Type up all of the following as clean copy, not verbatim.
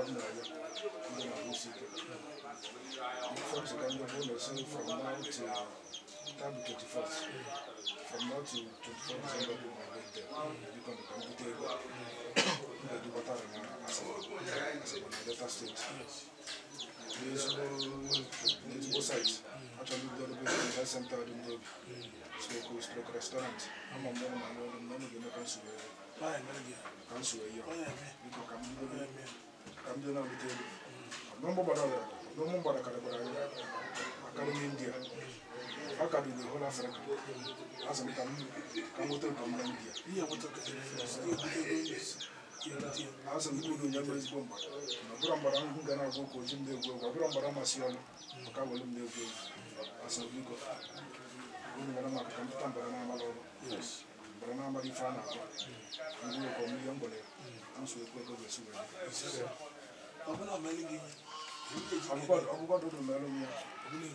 from now to 21st. From now to 24th December, my birthday. You can do water as a Delta State. There's both sides. Actually, the health center in the Stroke restaurant. I'm a man, India. How can the whole Africa? As a come to India. Here, what as a good young is bomb. Brambara, who can go to Jim de Brambara Masiano, Kawalim de as a Vigo. Unganama come to Tambarana, yes. Branama di Fana, and you call me Yambole, and so we go to Sudan. I'm not mailing. I'm going to Melon. I'm going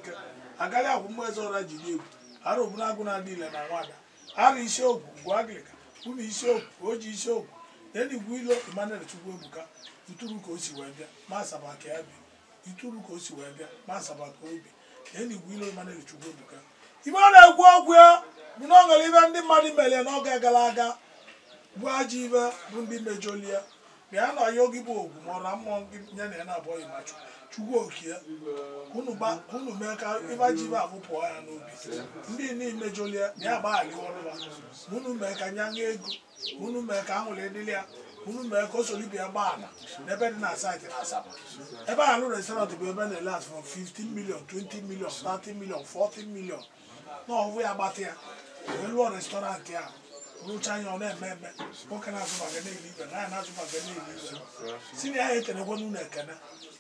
to Agali akumweza ora jidiegu. Aro bunaguna dile na wada. Ari ishoku gwagileka. Umi ishoku, oji ishoku. Neni gwilo Emmanuel Chukwuebuka. Ituru ko si webia, masa ba ke abi. Ituru ko si webia, masa ba ko obi. Neni gwilo Emmanuel Chukwuebuka. Imana egwu ya. Munonga live ndi mmadụ mele na oge gara aga. Bu ajive bu ndi mejolia. Bia na yogi bu ogu mora mmọ nyane na boy machu. Chugwo okie unu meka ibajiba abupo ya n'obi ndị ni mejolia ya ba ali oluba unu meka nyanga ego unu meka anwule dilia unu meka osolibia bana n'ebe dị na site na Asaba ebe alu restaurant bụ ebe na last from 15 million 20 million 30 million 40 million no ovu ya gbata ya elu restaurant ya rucha anya ọ na-eme nwoke na-azụ maka na-elibe na na-azụ maka na-elibe si na ya ekenekwa n'ụlọ ekene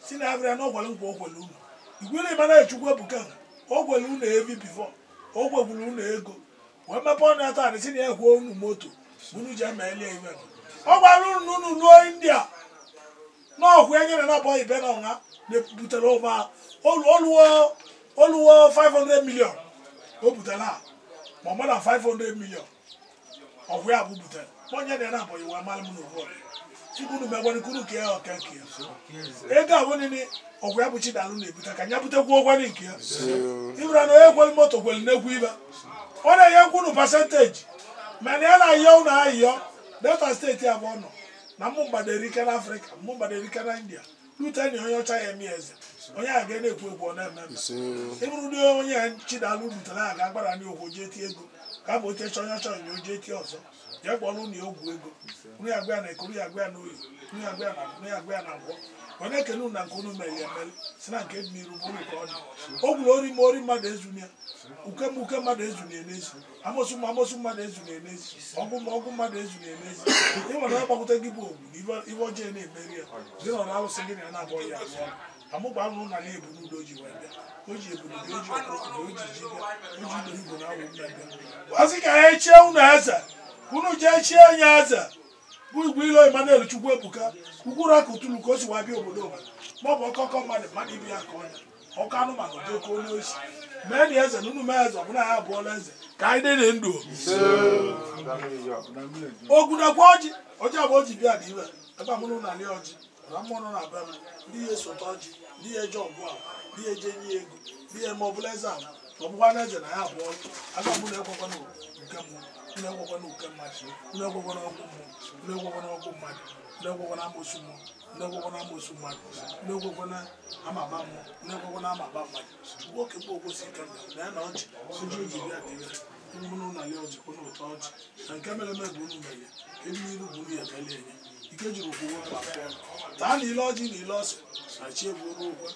si na abịa na ọgwara nkwa ogwere unu igwere Emmanuel Chukwuebuka ogwere unu evi bifo ogwegwuru unu ego wee mepe ọnụ ya taa si na ya kwuo unu moto unu ji eme elie iwe ọ gwara unu ruo India n'ọgwụ enyere na abụọ ibe na ọha na-ebutere ụba oluwo 500 million o butere ha ma more than 500 million ọgwụ ya bụ butere onye na ya na abụọ iwe amalị m n'ụbọchị Chikunu megwani kunu ke o kenki. Ega woni ni ogwe abuchi dalu na ebuta ka nya bute gwo gwani nke. Ibra no egwel moto gwel negwu iba. Ona ye kunu percentage. Mani ana yo na ayo. Delta State ya bono. Na mumba de Rika Africa, mumba de Rika India. Luta ni onyo cha yemi eze. Onye aga na ekwu egwu na eme. Ibru di onye chidalu butala aga agbara ni ogoje ti ego. Ka bo te chonyo chonyo oje ti ozo. Je gbolu ni ogwu ego. Unu ya gba na ekuru ya gba na oyi. Unu ya gba na ngwo. Onye kenu na nkunu meli emeli. Sina nke mi rubulu ko ni. Ogwu ori mori mmadụ ezunia. Uke mmadụ ezunia n'ezi. Amosu mmadụ ezunia n'ezi. Ogwu mmadụ ezunia n'ezi. Iwo na gbakute gibu ogwu. Iwo je na emeri ya. Dị na alụ sị gị na abọ ya abụọ. Amụgba anụ na na-ebu n'udo ji wee bịa. O ji ebu n'udo, o ji ọkụkọ, o ji ji bịa. O ji igbo na awụ mmemme. Wasị ka ha echie unu eze. Unu je chie nya eze. Bu igbo ilo Emmanuel Chukwuebuka. Ukwuru aka utulu ka o si wa bịa obodo ọbụla. Ma ọ bụ ọkọkọ mmadụ ibi ya ka ọnya. Ọkọ anụmanụ dị ka onye osi. Mee na eze na unu mee eze ọbụla ya abụọla eze. Ka anyị dị ndụ. Ogwunagwa ọjị. Ọjị abụ ọjị bịa dị iwe. Ebe amụrụ na ali ọjị. Na mmụọ na be m. Ndị ya esota ọjị. Ndị ya eje ọgwụ a. Ndị ya eje nye ego. Ndị ya eme ọbụla eze ahụ. Ọbụkwa na eze na ya abụọ. Aga mụ na-ekwekwa n'uke mmụọ. Unekwekwa n'uke mmadụ. Unekwekwa n'ọgwụ mmụọ. Unekwekwa n'ọgwụ mmadụ. Unekwekwa na amosu mmụọ. Unekwekwa na amosu mmadụ. Unekwekwa na amaba mmụọ. Unekwekwa na amaba mmadụ. Nwoke bụ ogosi ike na ya na ọjị. Oji oji bịa dị ya. Unu na ali ọjị kwụ n'ụtọ ọjị. Na nke mere eme bụ unu mere. Ebi n'iru bụ unu ya emeli enye. Ike jiri okwu nwoke afọ. Taa na ile ọjị na ile ọsị. Na chi egwu okwe.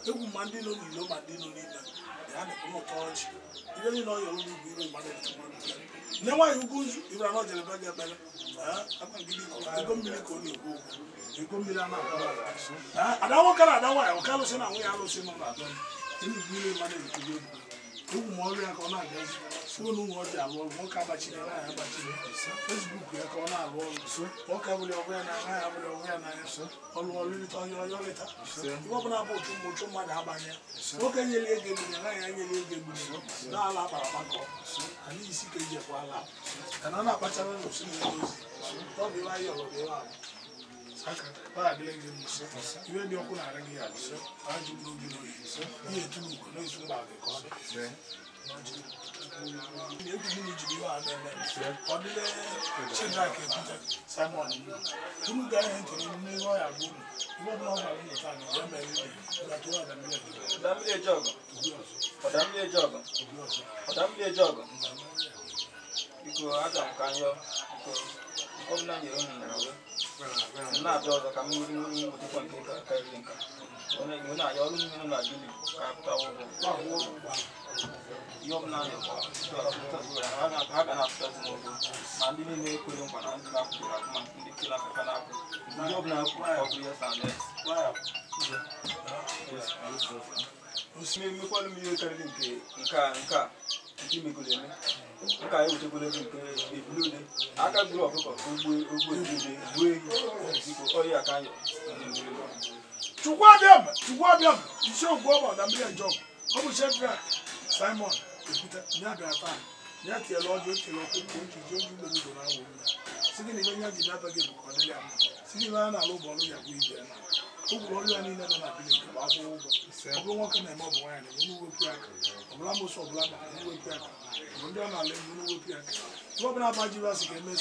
egwu ma ndị nọ n'ilo ma ndị nọ n'ime ya na-ekwu ụtọ ọchị ihe niile ọ yọrọ n'ugwu ire mmadụ nne nwaanyị ugwu nzu ibra na ojere be gị ekpere ego mmiri ka ọ na-ekwu okwu ego mmiri a na-akpọ ada nwoke na ada nwaanyị ọka alụsị na nwunye alụsị nọ na atọ enugwu ire mmadụ ekwugo egwu ma ọrụ ya ka ọ na-agazi suo na ụmụ ọjị alụ ọrụ nwoke agbachiri nwaanyị agbachiri fesbuk ya ka ọ na-alụ ọrụ nwoke abụrị ọgwụ ya n'anya nwaanyị abụrị ọgwụ ya n'anya ọlụ ọlụrịta onye ọyọrịta ihe ọbụla bụ otu mmadụ agbanye nwoke nyere ego egbunye nwaanyị anyere ego egbunye n'ala akpara akpakọ anyị isi ka ejekwa ala ka na na-akpachara n'osi na edozi ọ bụ ihe anyị ọrụ bụ ihe abụ iwe dị ọkụ na-ara gị ala ajụ n'oge n'oyi ihe etu n'ugbo n'ezu mgba gị ka ọ dị egwu mmiri jiri ihe a na-eme ọ dịle Chidrak ekwute Simon unu ga ihe ntụrụ n'ihe ọya bụ unu ihe ọbụla ọ gwara unu taa na ya mere ihe gatụrụ ọdammmiri eji ọgọ biko aga m ka nyọ ọbụla nyere unu na na-abịa ọzọ ka mmiri ụtụkọ nke karịrị nka onye na-anya ọrụ mmiri na gili ka apụta ụgwọ ihe ọbụla ha ga na-apụtazi n'ụgwọ ma ndị niile ekwere nkwa na ndị na-akwụrụ akụ ma ndị kere akaka na-akwụ ihe ọbụla ekwu ọ bụ ihe sa mmekwanụ mmiri karịrị nke a nke megoro eme nke a ewetekwara ego nke ebulode aka gburu ọkụkọ ogbo ebulode gbuo ehi biko ọhịa ka anyị chukwu abịa isi ogwu ọba na mmiri njọ ọ bụ Chidrak Simon ekwute ya bịa taa ya tiela ọjọọ tiela ọkụkọ oji ji oji ugbo na awụ si gị na ihe nya ji bịa gị bụ ka ọ dịrị ya mma si gị na a na-alụ ụgbọ ọrụ ya bụ ibe ya na ụgwụrụ ọrụ ya niile nọ na bilik bụ akwụkwọ ụgwọ ọ bụrụ nwoke na-eme ọ bụ nwaanyị na unu wepụ aka ọbụla mosu ọbụla na unu wepụ aka bụ ndị ọ na-ala elu unu wepụ aka ihe ọbụla abajibasi ga-eme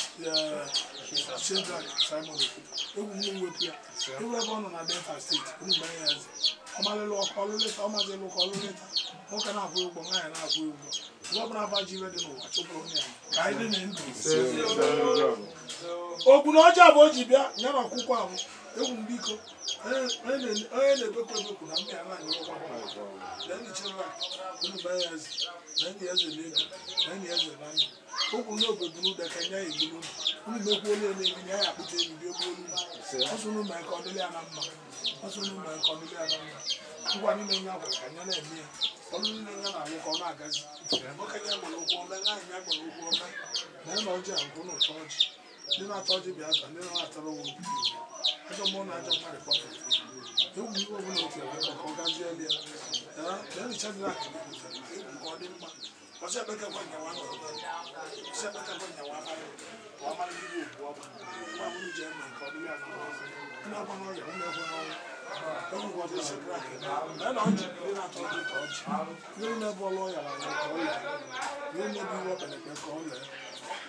Chidrak Simon egwu unu wepụ ya ewu ebe ọ nọ na Delta steeti unu mere ya eze ọmalịlụ ọkụ ọlụlịta ọmazịlụ ụka ọlụlịta nwoke na-akwụ ụgwọ nwaanyị na-akwụ ụgwọ ihe ọbụla abaji iwe dị n'ụwa chụpụrụ onye ya ka anyị dị na ndụ okwu na ọjọọ bụ o ji bịa ya na ọkwụkwọ ahụ egwu mbiko onye na-ebekwa ebekwu na mmiri anaghị ụkwa na ndị Chidrak unu mee ya eze na ndị eze na ego na ndị eze na ndụ okwu n'obe buru ụda ka nya ya egburu unu mekwa olu na-ebi na ya akpụta ebi bịa gbuo olu ọsọ unu mee ka ọ dịrị ya na mma ngwa niile nya gwara ka nya na-eme ya ọrụ niile nya na-alụ ka ọ na-agazi nwoke ya gbara ụkwụ ome nwaanyị ya gbara ụkwụ ome na ya na ọjị a nkụ n'ụtọ ọjị ndị na-atọ ọjị bịa aza ndị na-atara onwe ajọ mmụọ na ajọ mmadụ kpọfere egwu ihe ọbụla otu aka ka ọ gazie elu ya na Chidrak egwu ka ọ dị mma ọsọ ekpekekwa nyawa ọ mara ndị ogbu ọba nwa bụrụ ji eme nke ọ dịrị ya na na-agba n'ọrịa ụmụekwe n'ọnwụ egwugwu ọdị Chidrak na na ọjị ndị na-atọ ọjị ka ọjị ndị na-ebe ọlụ ọya na ka ọ lee ndị na-ebi iwe ọkpelekpe ka ọ lee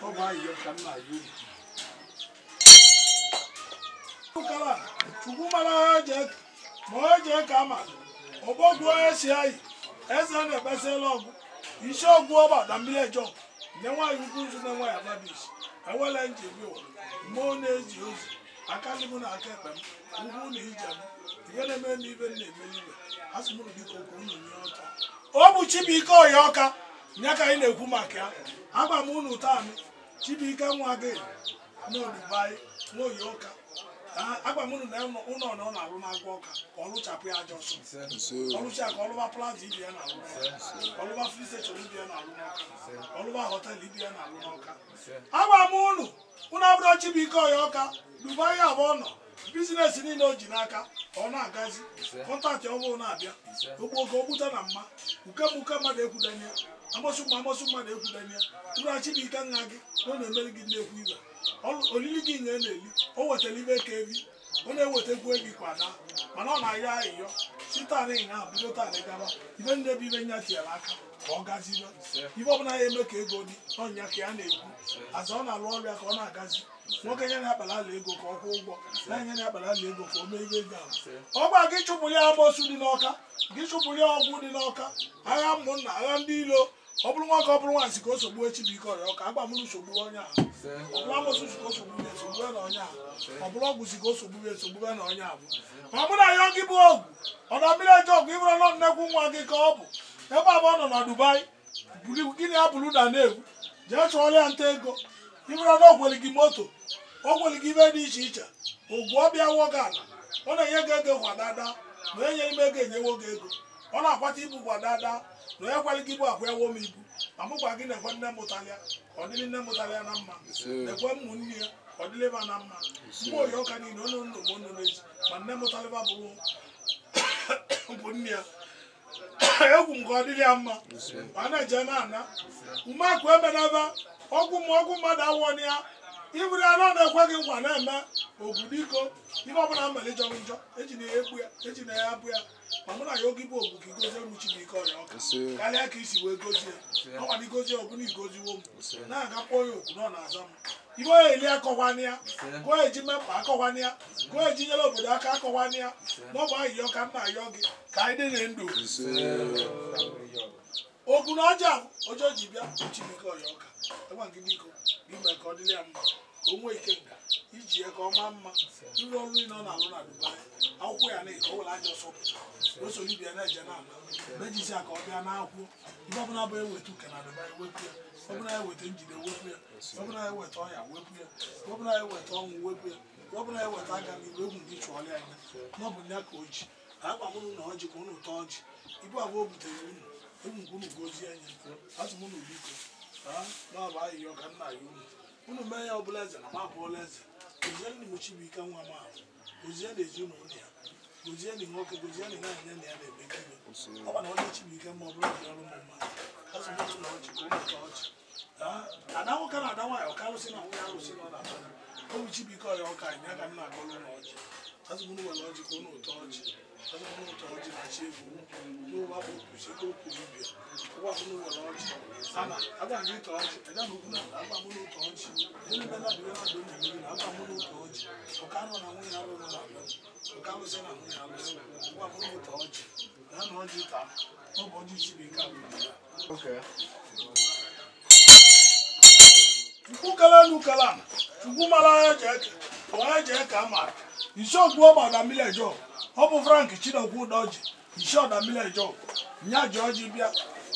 ọ bụ ahịhịa ka m na-ayọ uru ụkara chukwu mara ma o jee ka ama ọgbọgwuo esi anyị eze na-ekpesịla ọgụ isi ọgwụ ọba na mmiri ejọ nye nwaanyị ukwu nzu na nwaanyị ababis ewela njebi ụwa mmụọ na-eji ozi aka ndị m na aka ekpe m ugwu na ije m ihe na-eme n'ibe m na-eme n'ibe a sị mụrụ biko okwu unu nye ọka ọ bụ Chibuike ọya ọka nye ka anyị na-ekwu maka ya agba m unu taa Chibuike nwa gị n'Odubai nwa oyi ọka agba m unu na ụlọ na ọ na-arụ n'agwa ọka ka ọ lụchapụ ya aja ọsọ ọlụcha ka ọlụba plaza ibi ya na-alụ ọlụba free station ibi ya na-alụ n'ọka ọlụba họtelụ ibi ya na-alụ n'ọka agba m unu abụrụ Chibuike ọya ọka Dubai ya bụ ọ nọ bizinesi niile o ji n'aka ọ na-agazi kọntaktị ọhụrụ na-abịa ogbogo ogbute na mma uke mmadụ ekwudanye amosu mmadụ ekwudanye tụrụ Chibuike nna gị na ọ na-emeri gị na-ekwu ibe olili gị nye na-eli o wetara ibe ka ebi ọ na-ewetakwu ebi kwada mana ọ na-ayọ ayịyọ sitanị ha bido tanị gaba ibe nnebi ibe nya tinyere aka ka ọ gazibe ibe ọbụla ya eme ka ego dị ọnya ka ya na-ekwu aza ọ na-alụ ọrịa ka ọ na-agazi nwoke nye na-akpara ala ego ka ọ kwụọ ụgwọ na-enye na-akpara ala ego ka o mee ihe ego ahụ ọ gba gị chụpụrụ ya amosu dị n'Ọka gị chụpụrụ ya ọgwụ dị n'Ọka agha ụmụnna agha ndị ilo ọ bụrụ nwa ka ọ bụrụ nwaanyị ka o sogbu Chibuike Ọrịọka agba m nsogbu onye ahụ ọ bụrụ amosu ka o sogbu ya esogbu na onye ahụ ọ bụrụ ọgwụ si ka o sogbu ya esogbu na onye ahụ ma mụ na ya gị bụ ogwu ọdọ mmiri eje ọgwụ ịbụrụ nọ nnekwu nwa gị ka ọ bụ ebe abụọ nọ na Dubai gịnị ya bụrụ na na-egwu jee chụọrọ ya nta ego ịbụrụ na ogwere gị moto ogwere gị ibe dị iche iche ogwu ọbịa nwoke ala ọ na-enye gị ego kwa dada na enyere m ego enyewo gị ego ọ na-akwata ibu kwa dada na onye kwalị gị bụ akwa ewo m ibu ma mụkwa gị na-ekwe nne mụtalịa ọ dịrị nne mụtalịa na mma na-ekwe ụmụnne ya ọ dịlịba na mma mgbe Ọrịọka niile ọnụ ndụ m ọnụ n'ezi ma nne mụtalịba bụ nne ya egwu m ka ọ dịrị ya mma ma a na-eje na-ana umeakụ ebe n'ebe ọgwụ mmadụ awọna ya iburu ya nọ na-ekwe gị nkwa na-eme ogwudiko ife ọbụla mmeli jọrọ njọ eji na ya egbu ya eji na ya abụ ya ma mụ na ya oge bụ ogwu ka igozie m Chibuike Ọrịọka karịa ka isi wee gozie ọkwa na igozie ogwu na igoziwo m na-agakwa onye okwu nọ na-aza m ibe onye eli akọwana ya gụọ eji mmekpa akọwana ya gụọ eji nyere obodo aka akọwana ya n'ọbụ ahịhịa ọka nna ayọ gị ka anyị dị na ndụ ogwu na ọjọọ ji bịa Chibuike Ọrịọka egwa gị biko gị mee ka ọ dịrị ya mma ka o nwee ike nga iji ya ka ọ maa mma ịrụ ọrụ niile ọ na-alụ na Dubai akwụkwọ ya na-eke ọwụla aja ọsọpụta osolibia na-eje n'ala mejizi ya ka ọ bịa n'akwụkwọ ibe ọbụla bụ eweta uke na Dubai wepụ ya ọbụla eweta njide wepụ ya ọbụla eweta ọya wepụ ya ọbụla eweta ọnwụ wepụ ya ọbụla eweta aga n'ihu egwu gị chụọrọ ya anya n'ọbụ ya ka o ji akpa mụnụ na ọjị ka ụnụ ụtọ ọjị ibu abụọ butere unu egwu nke unu gozie anya azụ m unu biko n'ọbụ ahịhịa ọka nna ya unu mee ya ọbụla eze na mabụọla eze gozie ndị m Chibuike nwa m ahụ gozie na ezinụlọ ya gozie na nwoke gozie na nwaanyị na ya na-eme kiwe ọkwa na onye Chibuike ma ọ bụla dị ọrụ m mmadụ azụ m na ọjị ka ụmụ ụtọ ọjị ada nwoke na ada nwaanyị ọka arụsị na nwunye arụsị na ọ na-atọ ọ bụ Chibuike Ọrịọka anyị aka nna agọlụ na ọjị azụ m nwere ọjị ka ụnụ ụtọ ọjị azụ m ụtọ ọjị na chi egwu n'ụwa bụ okwusi ka okwu ibia ụwa bụ nwere ọjị ana agba gị ụtọ ọjị ada na okwu na agba m n'ụtọ ọjị ele ebe na bịa na adọ na-eme na agba m n'ụtọ ọjị ọka arụ na nwunye arụ nọ na abịa ọka arụsị na nwunye arụsị ụwa bụ n'ụtọ ọjị ya na ọjị taa ọ bụ ọjị Chibuike abụ chukwu kele enu kele ana chukwu mara ya ji eke amara isi ogwu ọgba ọdamilejọ ọ bụ Frank Chinekwu Udoji isi ọdamilejọ nya ji ọjị bịa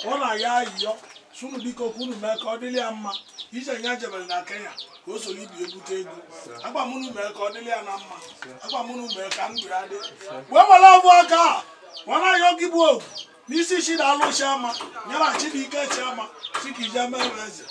ọ na ya ayịyọ sunu biko kwunu mee ka ọ dịrị ya mma ije nya jebere na Kenya ka o soro ibi ebute ego agba mụnụ mee ka ọ dịrị ya na mma agba mụnụ mee ka ndụ ya dị wee mara ọbụ aka a nwana ayọ gị bụ ogwu n'isi Chidalụ Chiama nyara Chibuike Chiama chikije mere eze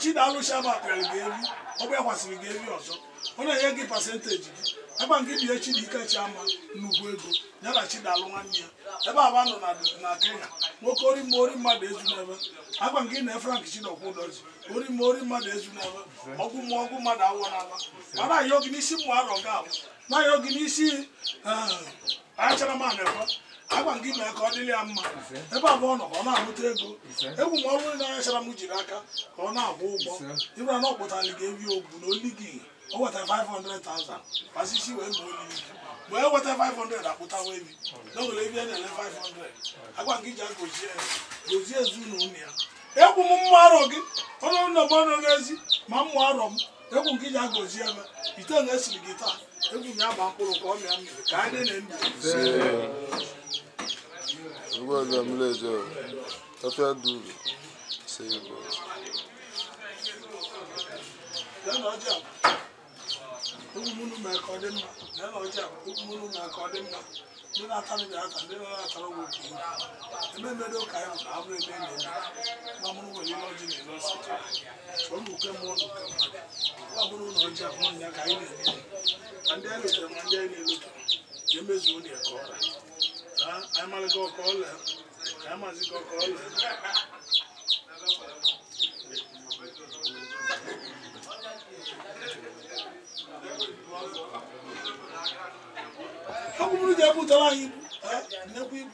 Chidalụ Chiama kpere gị evi ọ bụ ekwasịrị gị evi ọzọ ọ na-enye gị pasenteji gị agba nke bie Chibuike Chiama nnukwu ego nyara Chidalụ nwanne ya ebe aba nọ na Kenya nwoke ori mmadụ ezu n'ebe agba nke na Frank Chinekwu Udoji ori mmadụ ezu n'ebe ọgwụ mmadụ awọ n'aba mana ayọ gị n'isi mmụ arọ ga abụ na ayọ gị n'isi achara ma na-ekwe agba gị mee ka ọ dịrị ya mma ebe abụọ nọ ka ọ na-amụta ego egwu ma ọ bụrụ na achara m jiri aka ka ọ na-akwụ ụgwọ ịbụra na ọ kpụtara gị evi ogwu na oli gị o wetara 500,000 pasisi wee ma olili gị mgbe e weta 500 akpụtawa evi na o nwere evi a na-ele 500 agwa gị ji gozie ezinụlọ ya egwu m mmụ arọ gị ọnụ nna m ọnụ n'ezi ma mmụ arọ m egwu gị ji agozie eme ite na-esiri gị taa egwu m ya gba mkpụrụ ka ọ mịa mmiri ka anyị dị na ndụ Agora mulher já tá ficando duro. Sei agora. Lẹ́nu ọjà ụmụnụ mee ka ọ dị mma lẹ́nu ọjà ụmụnụ mee ka ọ dị mma ndị na-atara gị aka ndị na-atara ụgwọ ka iwu ememedo ka anyị na abụrụ ebe na-eme na mụrụ nwere ihe ọjị na-ele ọsọ chọọ m uke mmụọ na uke mmadụ ọ bụrụ na ọjà mụ nya ka anyị na-eme ma ndị anyị letere ma ndị anyị na-elotere ka emezuo na ya ka ọra anyị malịga ọka ọla ka anyị maziga ọka ọla ọkụmụrụ ji ebutara anyị ibu nnekwu ibu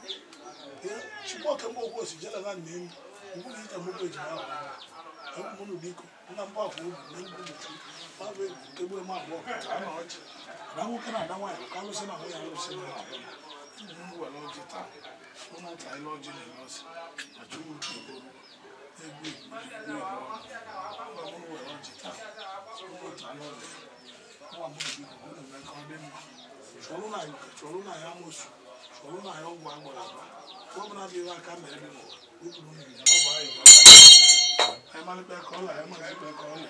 chukwu ọka mgbe okwu osi jela na nne enyi mgbe ije mgbe eji ahụ ọkụmụrụ biko na mgbe afọ obi na mgbe ụbọchị mabụ egwu kegbe m abụọ ka a na ọchị na nwoke na ada nwaanyị ka alụsị na nwunye alụsị na abụọ were ọjị taa ụmụ nta ile ọjị na-elọsi ma chukwu kegoro egwu ọmụrụ were ọjị taa ụmụ nta n'ọdị nwa mụ biko unu mee ka ọ dị mma chọrọ na yuke chọrọ na ya mosu chọrọ na ya ọgwụ agwara agwa ọ bụla dị ebe aka mere dị n'ụwa okwu n'obi na ọ bụ anyị malite ka ọla ya malite ka ọla